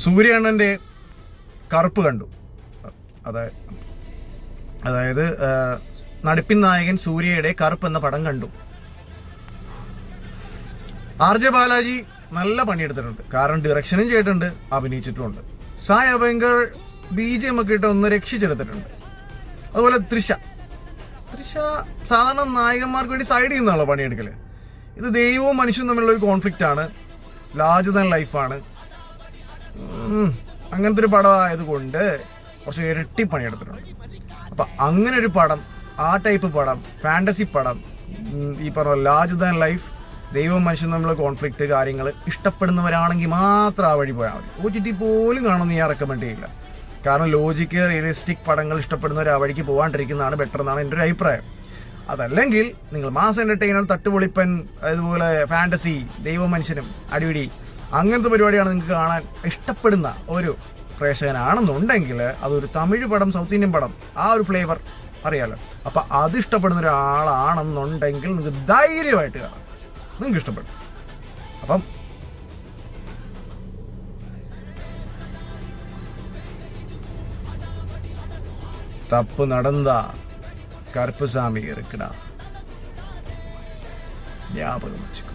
സൂര്യണ്ണൻ്റെ കറുപ്പ് കണ്ടു. അതായത് നടിപ്പിൻ നായകൻ സൂര്യയുടെ കറുപ്പ് എന്ന പടം കണ്ടു. RJ ബാലാജി നല്ല പണിയെടുത്തിട്ടുണ്ട്. കാരണം ഡയറക്ഷനും ചെയ്തിട്ടുണ്ട്, അഭിനയിച്ചിട്ടുമുണ്ട്. സായ് അഭയങ്കർ BGM ഒക്കെ ഇട്ട് ഒന്ന് രക്ഷിച്ചെടുത്തിട്ടുണ്ട്. അതുപോലെ തൃഷ സാധാരണ നായകന്മാർക്ക് വേണ്ടി സൈഡിൽ നിന്നാണല്ലോ പണിയെടുക്കല്. ഇത് ദൈവവും മനുഷ്യനും തമ്മിലുള്ള ഒരു കോൺഫ്ലിക്റ്റ് ആണ്, ലാർജർ ദാൻ ലൈഫാണ്. അങ്ങനത്തെ ഒരു പടം ആയതുകൊണ്ട് കുറച്ച് ഇരട്ടി പണിയെടുത്തിട്ടുണ്ട്. അപ്പം അങ്ങനെ ഒരു പടം, ആ ടൈപ്പ് പടം, ഫാൻറ്റസി പടം, ഈ പറഞ്ഞ ലാർജർ ദാൻ ലൈഫ്, ദൈവവും മനുഷ്യനും തമ്മിലുള്ള കോൺഫ്ലിക്റ്റ് കാര്യങ്ങൾ ഇഷ്ടപ്പെടുന്നവരാണെങ്കിൽ മാത്രം ആ വഴി പോയാൽ മതി. OTT പോലും കാണുമെന്ന് ഞാൻ റെക്കമെൻഡ് ചെയ്യില്ല. കാരണം ലോജിക്ക് റിയലിസ്റ്റിക് പടങ്ങൾ ഇഷ്ടപ്പെടുന്നവർ ആ വഴിക്ക് പോകാണ്ടിരിക്കുന്നതാണ് ബെറ്റർ എന്നാണ് എൻ്റെ ഒരു അഭിപ്രായം. അതല്ലെങ്കിൽ നിങ്ങൾ മാസ് എൻ്റർടൈനർ, തട്ടുപൊളിപ്പൻ, അതുപോലെ ഫാൻറ്റസി, ദൈവവും മനുഷ്യനും അടിപിടി, അങ്ങനത്തെ പരിപാടിയാണ് നിങ്ങൾക്ക് കാണാൻ ഇഷ്ടപ്പെടുന്ന ഒരു പ്രേക്ഷകനാണെന്നുണ്ടെങ്കിൽ അതൊരു തമിഴ് പടം, സൗത്ത് ഇന്ത്യൻ പടം, ആ ഒരു ഫ്ലേവർ അറിയാലോ. അപ്പം അത് ഇഷ്ടപ്പെടുന്ന ഒരാളാണെന്നുണ്ടെങ്കിൽ നിങ്ങൾക്ക് ധൈര്യമായിട്ട് കാണാം, നിങ്ങൾക്ക് ഇഷ്ടപ്പെടും. അപ്പം தப்பு நடந்தா கருப்புசாமி இருக்குடா, ஞாபகம் வச்சுக்கோ.